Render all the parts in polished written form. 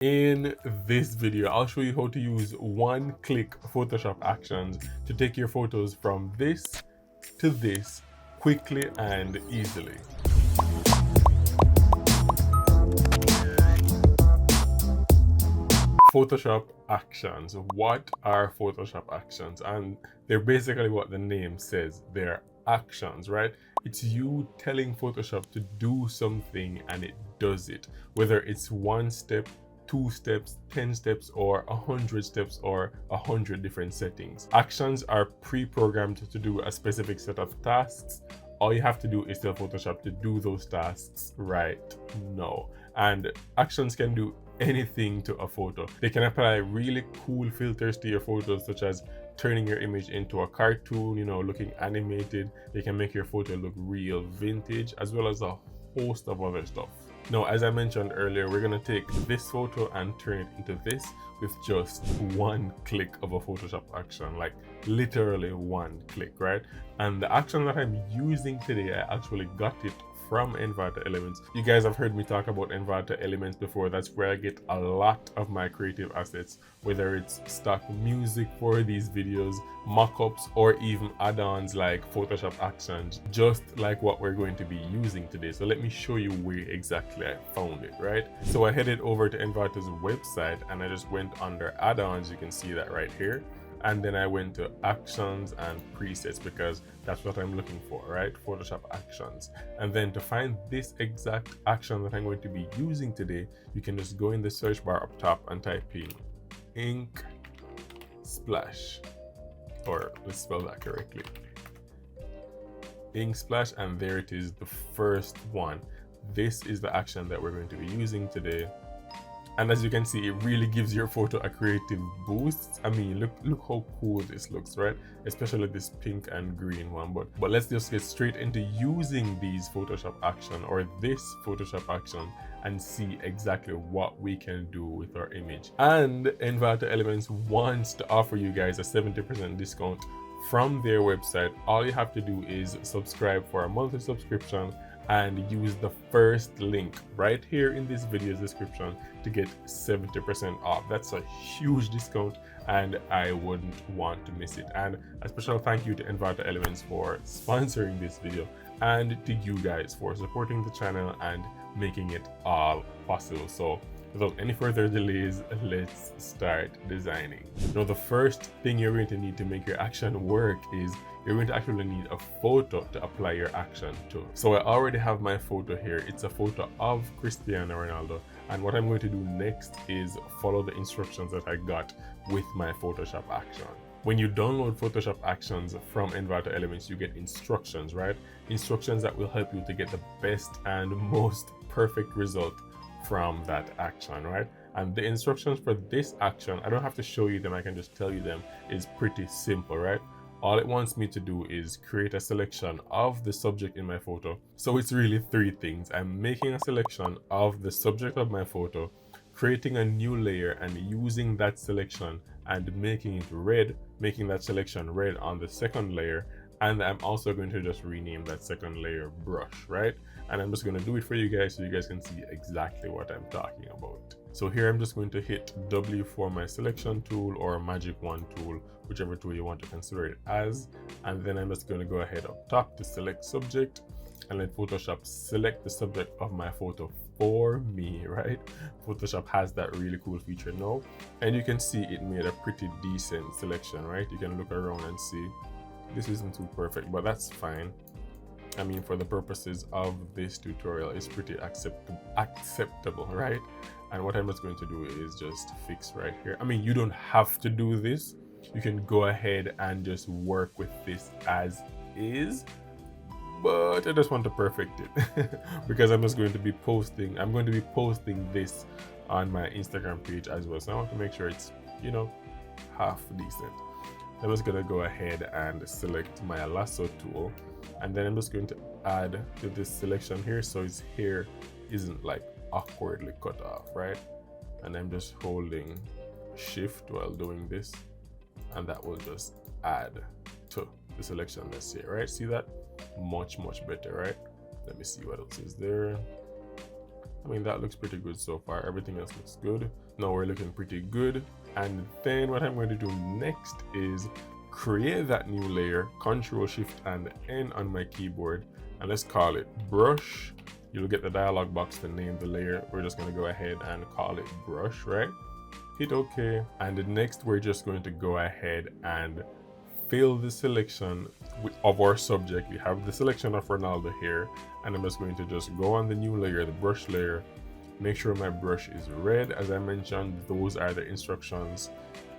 In this video, I'll show you how to use one-click Photoshop actions to take your photos from this to this quickly and easily. Photoshop actions. What are Photoshop actions? And they're basically what the name says. They're actions, right? It's you telling Photoshop to do something and it does it. Whether it's one step, 2 steps, 10 steps, or 100 steps, or 100 different settings. Actions are pre-programmed to do a specific set of tasks. All you have to do is tell Photoshop to do those tasks right now. And actions can do anything to a photo. They can apply really cool filters to your photos, such as turning your image into a cartoon, looking animated. They can make your photo look real vintage, as well as a host of other stuff. Now, as I mentioned earlier, we're going to take this photo and turn it into this with just one click of a Photoshop action, like literally one click, right? And the action that I'm using today, I actually got it from Envato Elements. You guys have heard me talk about Envato Elements before. That's where I get a lot of my creative assets, whether it's stock music for these videos, mock-ups, or even add-ons like Photoshop actions, just like what we're going to be using today. So let me show you where exactly I found it, right? So I headed over to Envato's website and I just went under add-ons. You can see that right here. And then I went to actions and presets because that's what I'm looking for, right? Photoshop actions. And then to find this exact action that I'm going to be using today, you can just go in the search bar up top and type in ink splash, or let's spell that correctly. Ink splash, and there it is, the first one. This is the action that we're going to be using today. And as you can see, it really gives your photo a creative boost. I mean, look how cool this looks, right? Especially this pink and green one. But let's just get straight into using these Photoshop action, or this Photoshop action, and see exactly what we can do with our image. And Envato Elements wants to offer you guys a 70% discount from their website. All you have to do is subscribe for a monthly subscription and use the first link right here in this video's description to get 70% off. That's a huge discount and I wouldn't want to miss it. And a special thank you to Envato Elements for sponsoring this video, and to you guys for supporting the channel and making it all possible. So without any further delays, let's start designing. Now, the first thing you're going to need to make your action work is you're going to actually need a photo to apply your action to. So I already have my photo here. It's a photo of Cristiano Ronaldo. And what I'm going to do next is follow the instructions that I got with my Photoshop action. When you download Photoshop actions from Envato Elements, you get instructions, right? Instructions that will help you to get the best and most perfect result from that action, right? And the instructions for this action, I don't have to show you them, I can just tell you them, is pretty simple, right? All it wants me to do is create a selection of the subject in my photo. So it's really 3 things. I'm making a selection of the subject of my photo, creating a new layer and using that selection and making it red, making that selection red on the second layer. And I'm also going to just rename that second layer brush, right? And I'm just going to do it for you guys so you guys can see exactly what I'm talking about. So here I'm just going to hit W for my selection tool, or Magic Wand tool, whichever tool you want to consider it as. And then I'm just going to go ahead up top to select subject and let Photoshop select the subject of my photo for me, right? Photoshop has that really cool feature now. And you can see it made a pretty decent selection, right? You can look around and see this isn't too perfect, but that's fine. I mean, for the purposes of this tutorial, it's pretty acceptable, right? And what I'm just going to do is just fix right here. I mean, you don't have to do this. You can go ahead and just work with this as is, but I just want to perfect it because I'm going to be posting this on my Instagram page as well. So I want to make sure it's, half decent. I'm just gonna go ahead and select my lasso tool, and then I'm just going to add to this selection here so his hair isn't like awkwardly cut off, right? And I'm just holding shift while doing this, and that will just add to the selection that's here, right? See that? Much better, right? Let me see what else is there. I mean, that looks pretty good so far. Everything else looks good. Now we're looking pretty good. And then what I'm going to do next is create that new layer, Control Shift and N on my keyboard, and let's call it brush. You'll get the dialog box to name the layer. We're just going to go ahead and call it brush, right? Hit OK. And next we're just going to go ahead and fill the selection of our subject. We have the selection of Ronaldo here, and I'm just going to just go on the new layer, the brush layer, make sure my brush is red. As I mentioned, those are the instructions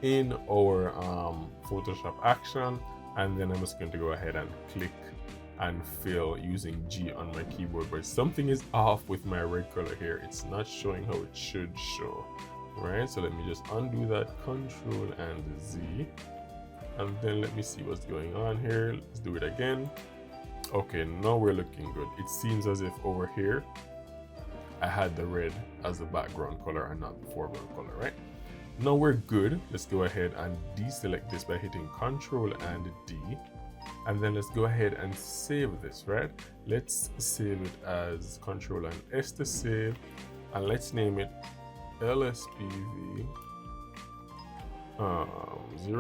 in our Photoshop action, and then I'm just going to go ahead and click and fill using G on my keyboard, but something is off with my red color here. It's not showing how it should show, right? So let me just undo that, Control and Z, and then let me see what's going on here. Let's do it again. Okay, now we're looking good. It seems as if over here I had the red as the background color and not the foreground color, right? Now we're good. Let's go ahead and deselect this by hitting Control and D. And then let's go ahead and save this, right? Let's save it as Control and S to save. And let's name it LSPV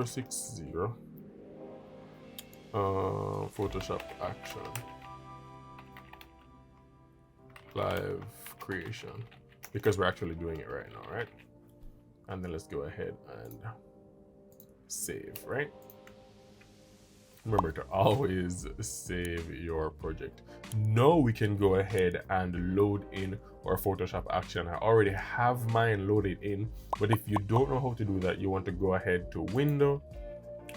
060 Photoshop action live creation, because we're actually doing it right now, right? And then let's go ahead and save, right? Remember to always save your project. Now we can go ahead and load in our Photoshop action. I already have mine loaded in, but if you don't know how to do that, you want to go ahead to Window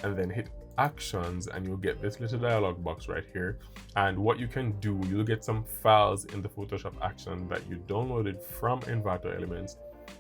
and then hit Actions, and you'll get this little dialog box right here. And what you can do, you'll get some files in the Photoshop action that you downloaded from Envato Elements,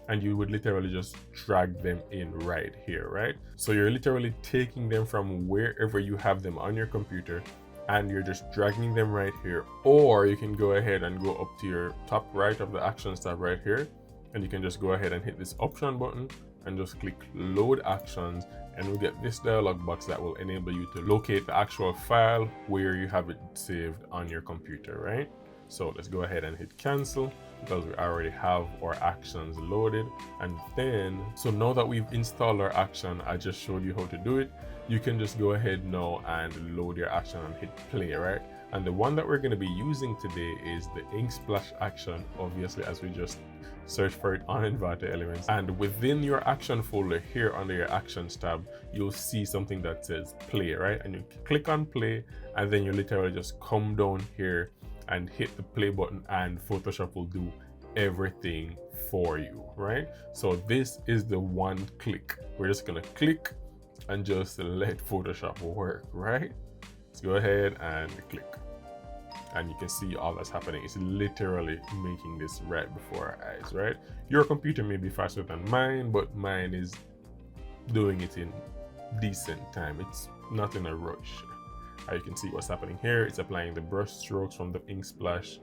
and you would literally just drag them in right here, right? So you're literally taking them from wherever you have them on your computer, and you're just dragging them right here. Or you can go ahead and go up to your top right of the Actions tab right here, and you can just go ahead and hit this Option button and just click Load Actions, and you'll get this dialog box that will enable you to locate the actual file where you have it saved on your computer, right? So let's go ahead and hit Cancel, because we already have our actions loaded. And then, so now that we've installed our action, I just showed you how to do it. You can just go ahead now and load your action and hit play, right? And the one that we're going to be using today is the ink splash action, obviously, as we just search for it on Envato Elements. And within your action folder here under your actions tab, you'll see something that says play, right? And you click on play, and then you literally just come down here and hit the play button, and Photoshop will do everything for you, right? So this is the one click. We're just gonna click and just let Photoshop work, right? Let's go ahead and click, and you can see all that's happening. It's literally making this right before our eyes, right? Your computer may be faster than mine, but mine is doing it in decent time. It's not in a rush. You can see what's happening here. It's applying the brush strokes from the ink splash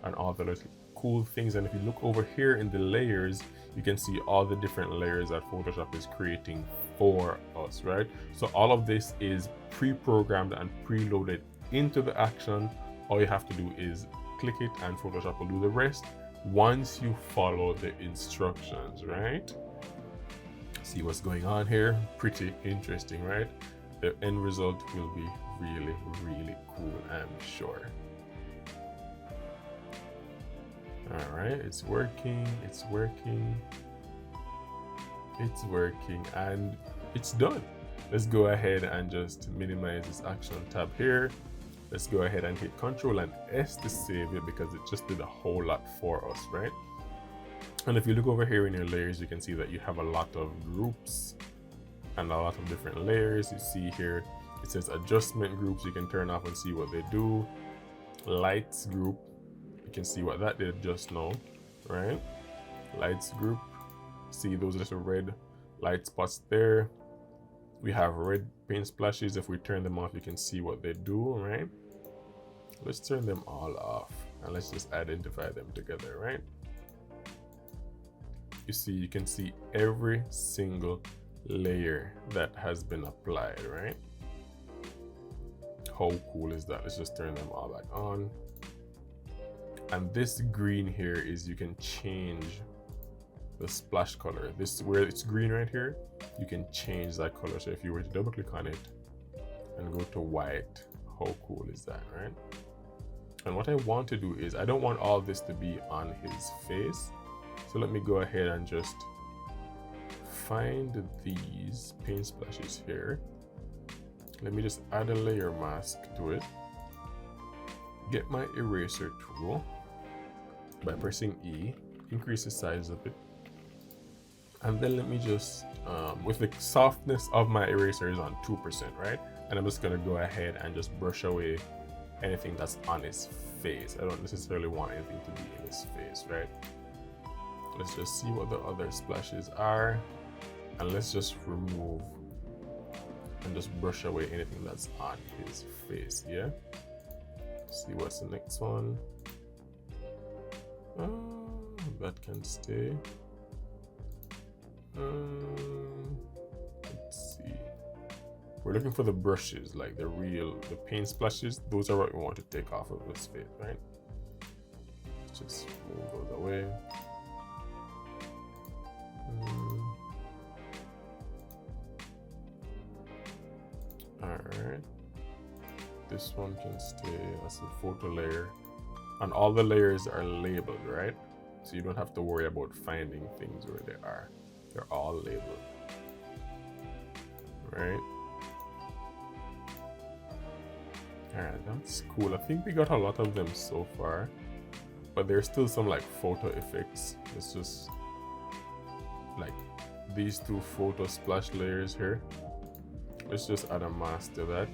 and all the little cool things. And if you look over here in the layers, you can see all the different layers that Photoshop is creating for us, right? So all of this is pre-programmed and preloaded into the action. All you have to do is click it and Photoshop will do the rest once you follow the instructions, right? See what's going on here? Pretty interesting, right? The end result will be really, really cool, I'm sure. All right, it's working, it's working, it's working, and it's done. Let's go ahead and just minimize this action tab here. Let's go ahead and hit Control and S to save it, because it just did a whole lot for us, right? And if you look over here in your layers, you can see that you have a lot of groups and a lot of different layers. You see here it says adjustment groups. You can turn off and see what they do. Lights group, you can see what that did just now, right? Lights group, see those little red light spots there. We have red paint splashes. If we turn them off, you can see what they do, right? Let's turn them all off and let's just identify them together, right? You see, you can see every single layer that has been applied, right? How cool is that? Let's just turn them all back on. And this green here is, you can change the splash color. This where it's green right here, you can change that color. So if you were to double click on it and go to white, how cool is that, right? And what I want to do is I don't want all this to be on his face. So let me go ahead and just find these paint splashes here. Let me just add a layer mask to it. Get my eraser tool by pressing E, increase the size of it. And then let me just, with the softness of my eraser is on 2%, right? And I'm just gonna go ahead and just brush away anything that's on his face. I don't necessarily want anything to be in his face, right? Let's just see what the other splashes are. And let's just remove and just brush away anything that's on his face, yeah? See what's the next one. That can stay. Let's see. We're looking for the brushes, like the paint splashes. Those are what we want to take off of this face, right? Just move those away. Alright. This one can stay as a photo layer. And all the layers are labeled, right? So you don't have to worry about finding things where they are. They're all labeled. Right? Alright, that's cool. I think we got a lot of them so far. But there's still some like photo effects. It's just like these two photo splash layers here. Let's just add a mask to that.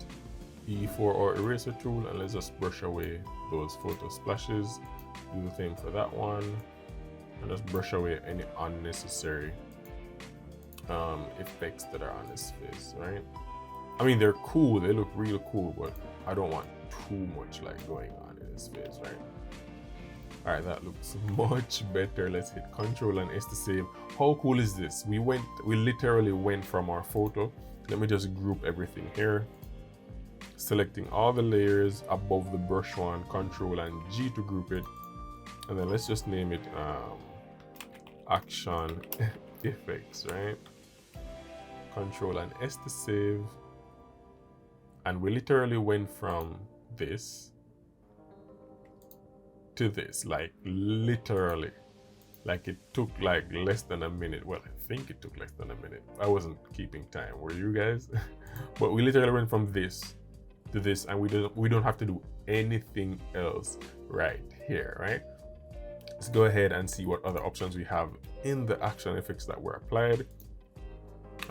E for our eraser tool, and let's just brush away those photo splashes. Do the same for that one, and just brush away any unnecessary effects that are on his face, right? I mean, they're cool, they look real cool, but I don't want too much like going on in his face, right? All right, that looks much better. Let's hit Control and S to save. How cool is this? We literally went from our photo. Let me just group everything here. Selecting all the layers above the brush one, Control and G to group it. And then let's just name it Action Effects, right? Control and S to save. And we literally went from this to this, like literally. Like it took like less than a minute. Well, I think it took less than a minute. I wasn't keeping time, were you guys? But we literally went from this to this, and we don't have to do anything else right here, right? Let's go ahead and see what other options we have in the action effects that were applied.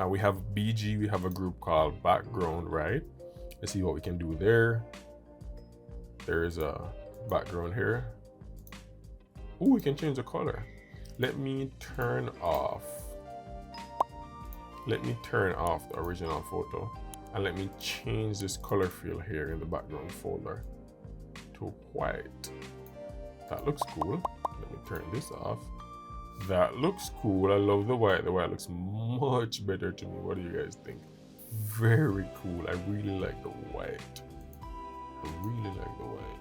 We have BG, we have a group called background, right? Let's see what we can do there. There's a background here. Oh, we can change the color. Let me turn off the original photo, and let me change this color fill here in the background folder to white. That looks cool. Let me turn this off. That looks cool. I love the white. The white looks much better to me. What do you guys think? Very cool. I really like the white. I really like the white.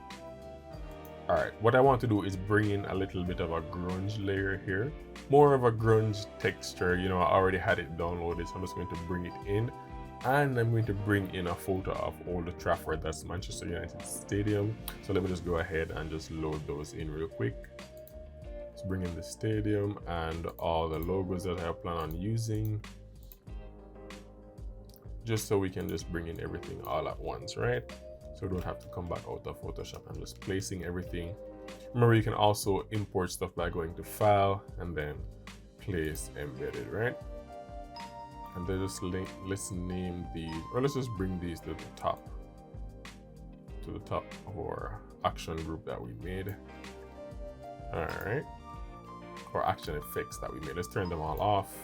All right, what I want to do is bring in a little bit of a grunge layer here. More of a grunge texture. You know, I already had it downloaded, so I'm just going to bring it in. And I'm going to bring in a photo of Old Trafford, that's Manchester United Stadium. So let me just go ahead and just load those in real quick. Let's bring in the stadium and all the logos that I plan on using. Just so we can just bring in everything all at once, right? So we don't have to come back out of Photoshop. I'm just placing everything. Remember, you can also import stuff by going to File and then Place Embedded, right? And then just let's name these, or let's just bring these to the top of our action group that we made. All right, or action effects that we made. Let's turn them all off.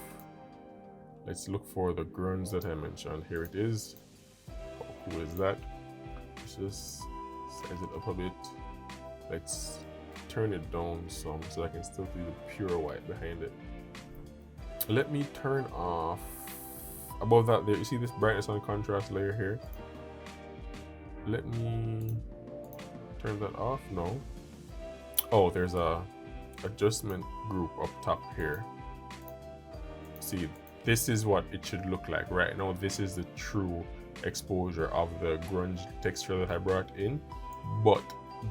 Let's look for the grunge that I mentioned. Here it is. How cool is that? Let's just size it up a bit. Let's turn it down some so I can still see the pure white behind it. Let me turn off above that there. You see this brightness and contrast layer here? Let me turn that off. No. Oh, there's a adjustment group up top here. see, this is what it should look like right now. This is the true exposure of the grunge texture that I brought in, but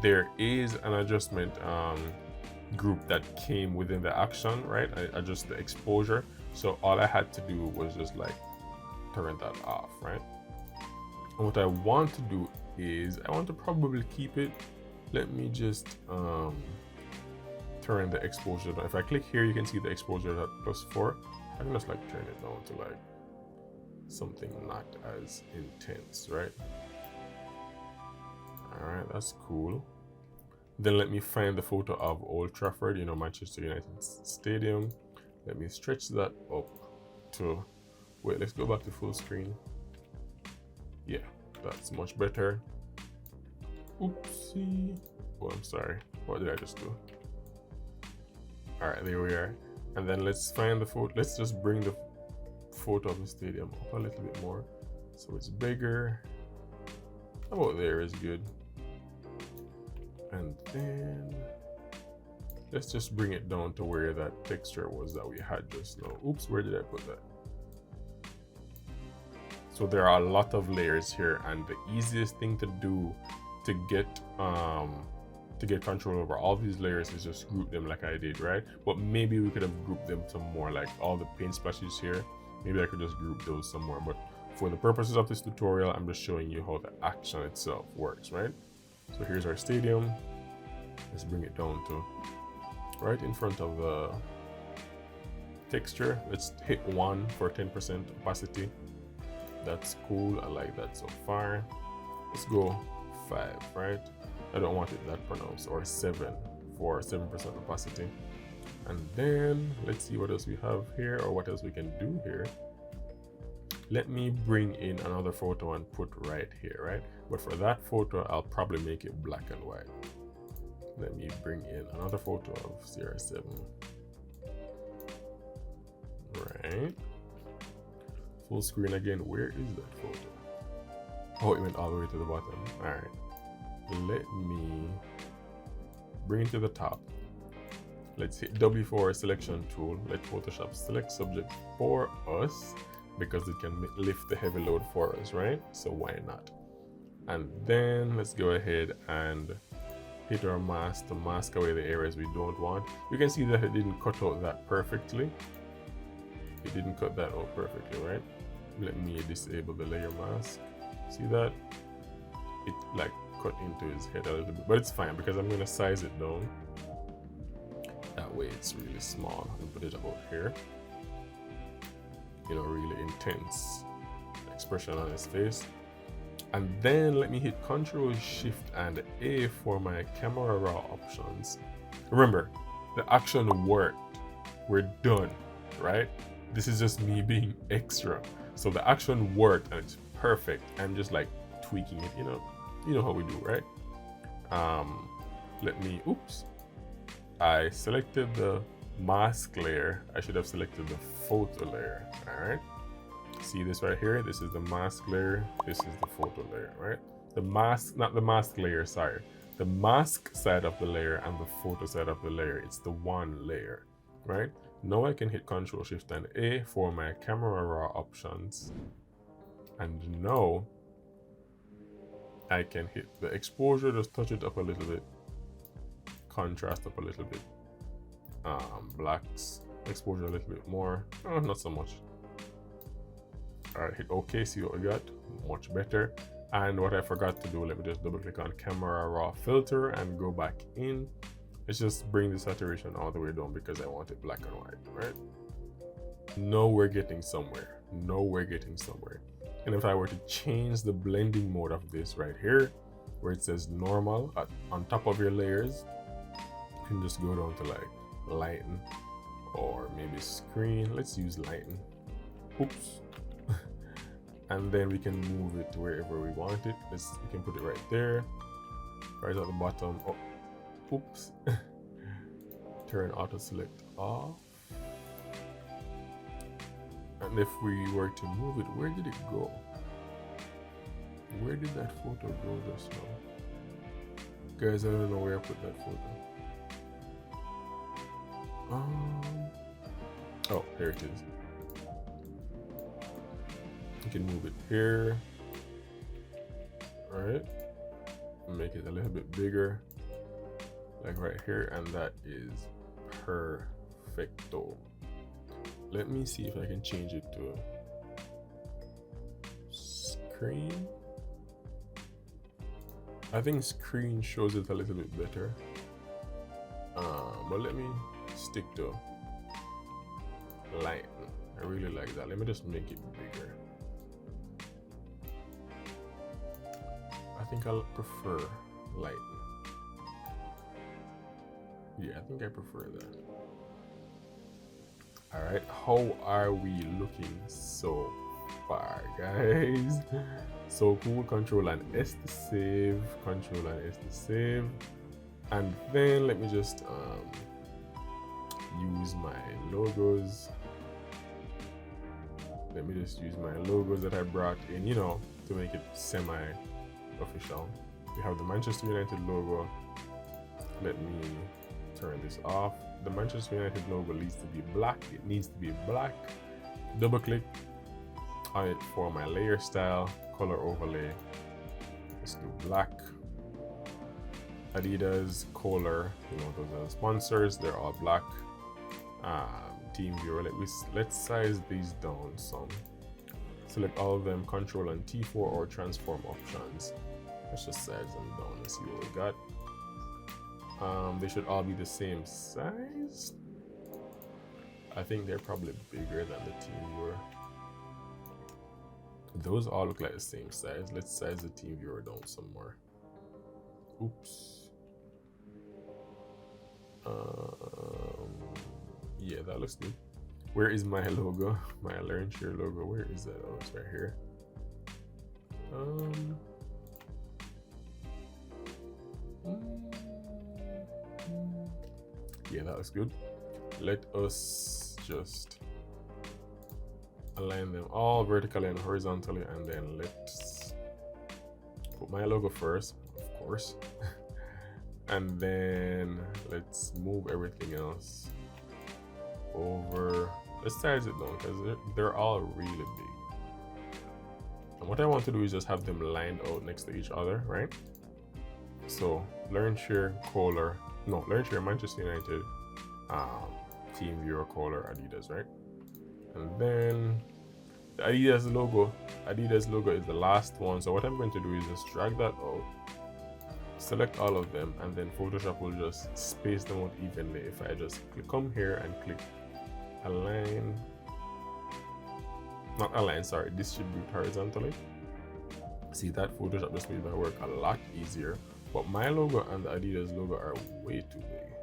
there is an adjustment group that came within the action, right? I adjust the exposure, so all I had to do was just like turn that off, right? And what I want to do is I want to probably keep it. Let me just turn the exposure down. If I click here, you can see the exposure at +4. I can just like turn it down to like something not as intense, right? All right, that's cool. Then let me find the photo of Old Trafford, you know, Manchester United Stadium. Let me stretch that up to, wait, let's go back to full screen. Yeah, that's much better. Oopsie. Oh, I'm sorry. What did I just do? All right, there we are. And then let's find the photo. Let's just bring the photo of the stadium up a little bit more so it's bigger. About there is good. And then let's just bring it down to where that texture was that we had just now. Oops, where did I put that? So there are a lot of layers here, and the easiest thing to do to get control over all these layers is just group them like I did, right? But maybe we could have grouped them some more, like all the paint splashes here. Maybe I could just group those some more, but for the purposes of this tutorial, I'm just showing you how the action itself works, right? So here's our stadium. Let's bring it down to right in front of the texture. Let's hit 1 for 10% opacity. That's cool. I like that so far. Let's go 5, right? I don't want it that pronounced, or 7 for 7% opacity. And then let's see what else we have here, or what else we can do here. Let me bring in another photo and put right here, right? But for that photo, I'll probably make it black and white. Let me bring in another photo of CR7. Right. Full screen again. Where is that photo? Oh, it went all the way to the bottom. All right. Let me bring it to the top. Let's hit W for selection tool. Let Photoshop select subject for us, because it can lift the heavy load for us, right? So why not? And then let's go ahead and hit our mask to mask away the areas we don't want. You can see that it didn't cut out that perfectly. It didn't cut that out perfectly, right? Let me disable the layer mask. See that? It like cut into his head a little bit, but it's fine because I'm gonna size it down. That way it's really small and put it about here. You know, really intense expression on his face. And then let me hit Ctrl Shift and A for my camera raw options. Remember, the action worked. We're done, right? This is just me being extra. So the action worked and it's perfect. I'm just like tweaking it, you know how we do, right? Let me, oops. I selected the mask layer. I should have selected the photo layer. All right. See this right here? This is the mask layer. This is the photo layer, right? The mask, not the mask layer, sorry. The mask side of the layer and the photo side of the layer. It's the one layer, right? Now I can hit Ctrl Shift and A for my camera raw options. And now I can hit the exposure, just touch it up a little bit. Contrast up a little bit. Blacks, exposure a little bit more. Oh, not so much. All right, hit OK, see what we got, much better. And what I forgot to do, let me just double click on camera raw filter and go back in. Let's just bring the saturation all the way down because I want it black and white, right? Now we're getting somewhere. Now we're getting somewhere. And if I were to change the blending mode of this right here, where it says normal on top of your layers, you can just go down to like lighten or maybe screen. Let's use lighten. Oops. And then we can move it to wherever we want it. We can put it right there, right at the bottom. Oh, oops. Turn auto select off. And if we were to move it, where did it go? Where did that photo go just now? Guys, I don't know where I put that photo. Oh, here it is. You can move it here, right? Make it a little bit bigger, like right here, and that is perfecto. Let me see if I can change it to screen. I think screen shows it a little bit better, but let me stick to light. I really like that. Let me just make it bigger. I think I'll prefer light. Yeah, I think I prefer that. All right, how are we looking so far, guys? So cool. Control and S to save, Control and S to save, and then let me just use my logos. Let me just use my logos that I brought in, you know, to make it semi-official. We have the Manchester United logo. Let me turn this off. The Manchester United logo needs to be black. It needs to be black. Double click on it for my layer style, color overlay. Let's do black. Adidas, Kohler, you know, those are the sponsors. They're all black. Team viewer, let's size these down some. Select all of them, Control and T4 or transform options. Let's just size them down and see what we got. They should all be the same size. I think they're probably bigger than the team viewer. Those all look like the same size. Let's size the team viewer down some more. Oops. Yeah, that looks good. Where is my logo? My Learn Share logo. Where is that? Oh, it's right here. Yeah, that looks good. Let us just align them all vertically and horizontally, and then let's put my logo first, of course. And then let's move everything else over. Let's size it down because they're all really big. And what I want to do is just have them lined out next to each other, right? So Learn Share, Kohler, no, Learn Share, Manchester United, Team Viewer, Kohler, Adidas, right? And then the Adidas logo is the last one. So what I'm going to do is just drag that out, select all of them, and then Photoshop will just space them out evenly. If I just come here and click align, not align, sorry, distribute horizontally. See that Photoshop just made my work a lot easier. But my logo and the Adidas logo are way too big.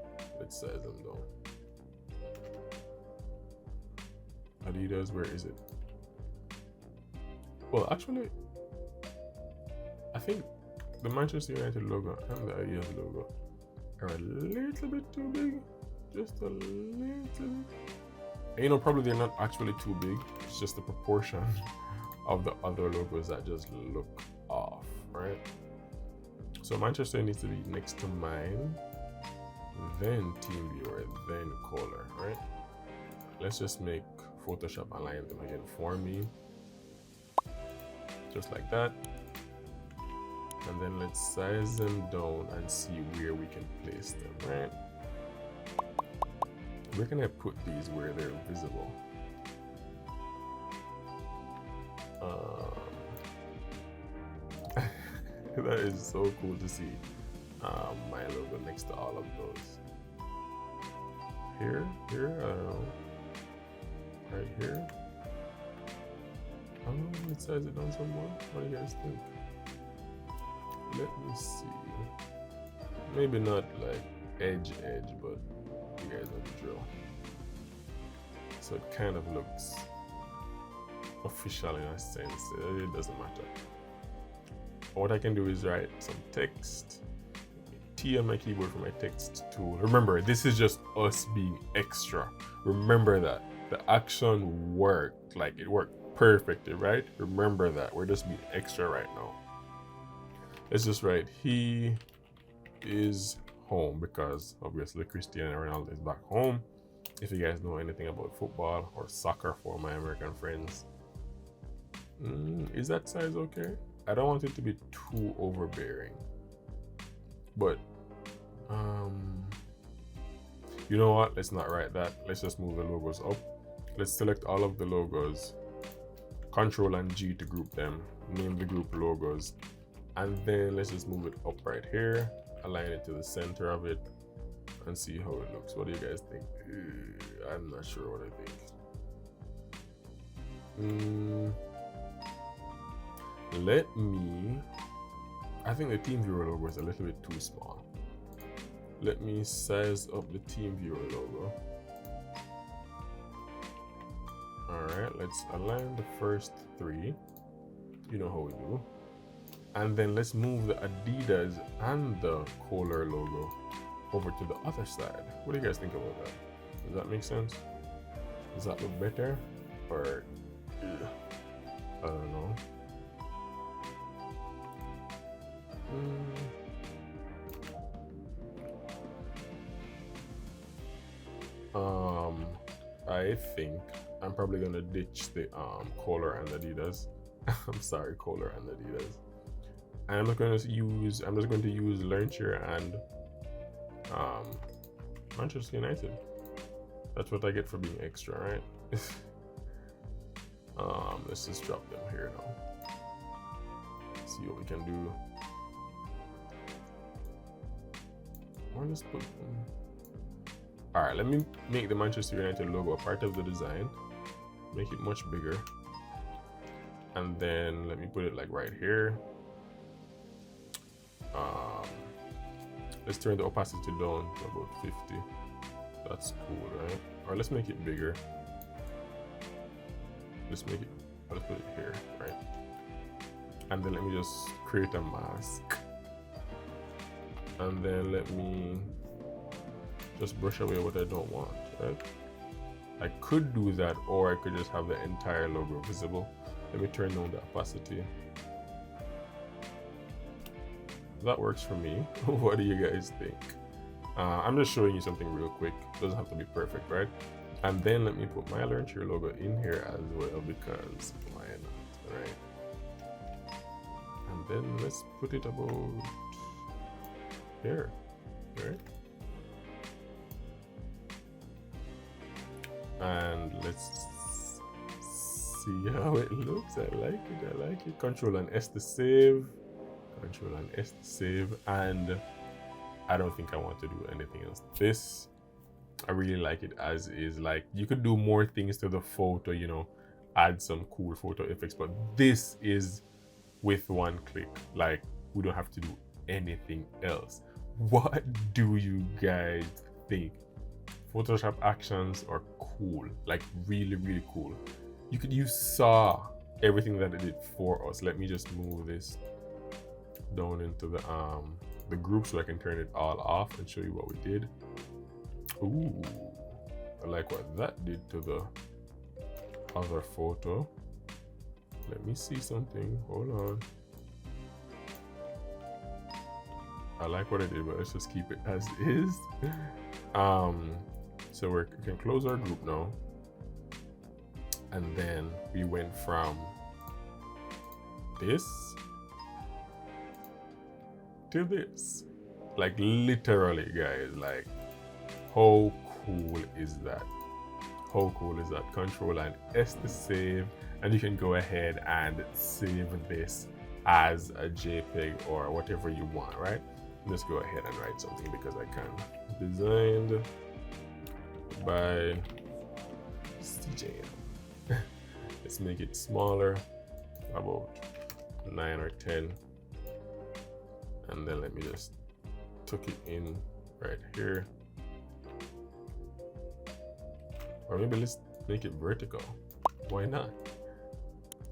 Let's size them down. Adidas, where is it? Well, actually, I think the Manchester United logo and the Adidas logo are a little bit too big. Just a little bit. And, you know, probably they're not actually too big. It's just the proportion of the other logos that just look off, right? So Manchester needs to be next to mine, then Team Viewer, then Kohler, right? Let's just make Photoshop align them again for me. Just like that. And then let's size them down and see where we can place them, right? Where can I put these where they're visible? That is so cool to see my logo next to all of those. Here, I don't know. Right here. I don't know, let's size it down some more. What do you guys think? Let me see. Maybe not like edge, but you guys know the drill. So it kind of looks official in a sense. It doesn't matter. What I can do is write some text. T on my keyboard for my text tool. Remember, this is just us being extra. Remember that. The action worked. Like, it worked perfectly, right? Remember that. We're just being extra right now. Let's just write, he is home, because obviously Cristiano Ronaldo is back home. If you guys know anything about football or soccer for my American friends. Is that size okay? I don't want it to be too overbearing, but you know what? Let's not write that. Let's just move the logos up. Let's select all of the logos, Control and G to group them, name the group logos, and then let's just move it up right here, align it to the center of it, and see how it looks. What do you guys think? I'm not sure what I think. I think the team viewer logo is a little bit too small. Let me size up the team viewer logo. Alright, let's align the first three. You know how we do. And then let's move the Adidas and the Kohler logo over to the other side. What do you guys think about that? Does that make sense? Does that look better? Or I don't know. I think I'm probably gonna ditch the Kohler and Adidas. I'm sorry, Kohler and Adidas. And I'm just going to use Launcher and Manchester United. That's what I get for being extra, right? Let's just drop them here now. See what we can do. Or let's put them. Alright, let me make the Manchester United logo a part of the design. Make it much bigger. And then let me put it like right here. Let's turn the opacity down to about 50. That's cool, right? Or let's make it bigger. Let's put it here, right? And then let me just create a mask. And then let me just brush away what I don't want, right? I could do that, or I could just have the entire logo visible. Let me turn down the opacity. That works for me. What do you guys think? I'm just showing you something real quick. It doesn't have to be perfect, right? And then let me put my Launcher logo in here as well, because why not, right? And then let's put it about here, right? And let's see how it looks. I like it. Control and S to save. Control and S to save. And I don't think I want to do anything else. This, I really like it as is. Like, you could do more things to the photo, you know, add some cool photo effects, but this is with one click. Like, we don't have to do anything else. What do you guys think? Photoshop actions are cool, like really, really cool. You saw everything that it did for us. Let me just move this down into the group so I can turn it all off and show you what we did. Ooh, I like what that did to the other photo. Let me see something. Hold on. I like what I did, but let's just keep it as is. So we can close our group now. And then we went from this to this. Like, literally, guys, like, how cool is that? How cool is that? Control and S to save, and you can go ahead and save this as a JPEG or whatever you want, right? Let's go ahead and write something because I can. Designed by Cjam. Let's make it smaller, about 9 or 10. And then let me just tuck it in right here. Or maybe let's make it vertical. Why not?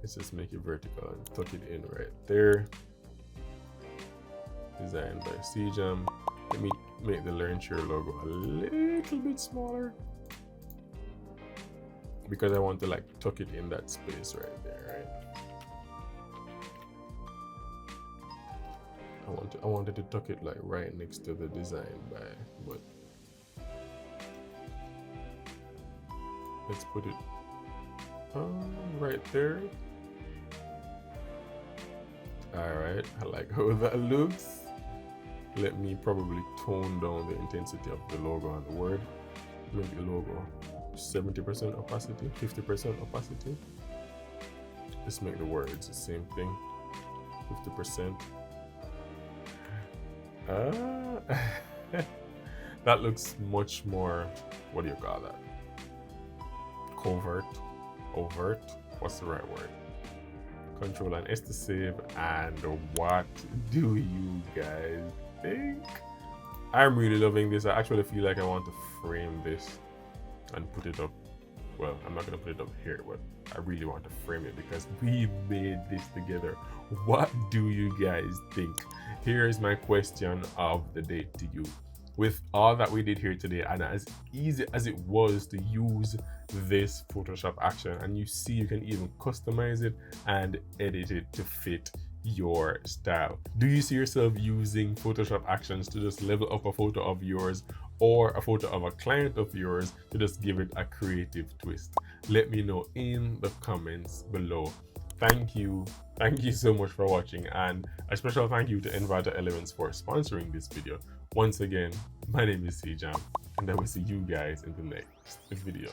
Let's just make it vertical and tuck it in right there. Designed by Cjam. Let me make the Launcher logo a little bit smaller because I want to like tuck it in that space right there, right? I wanted to tuck it like right next to the design by, but let's put it right there. All right, I like how that looks. Let me probably tone down the intensity of the logo and the word. Make the logo 70% opacity, 50% opacity. Let's make the words the same thing, 50%. That looks much more, what do you call that? Covert, overt, what's the right word? Control and S to save. And what do you guys think? I'm really loving this. I actually feel like I want to frame this and put it up. Well, I'm not gonna put it up here, but I really want to frame it because we made this together. What do you guys think? Here's my question of the day to you. With all that we did here today, and as easy as it was to use this Photoshop action, and you see you can even customize it and edit it to fit your style. Do you see yourself using Photoshop actions to just level up a photo of yours or a photo of a client of yours to just give it a creative twist? Let me know in the comments below. Thank you so much for watching, and a special thank you to Envato Elements for sponsoring this video. Once again, my name is Cjam, and I will see you guys in the next video.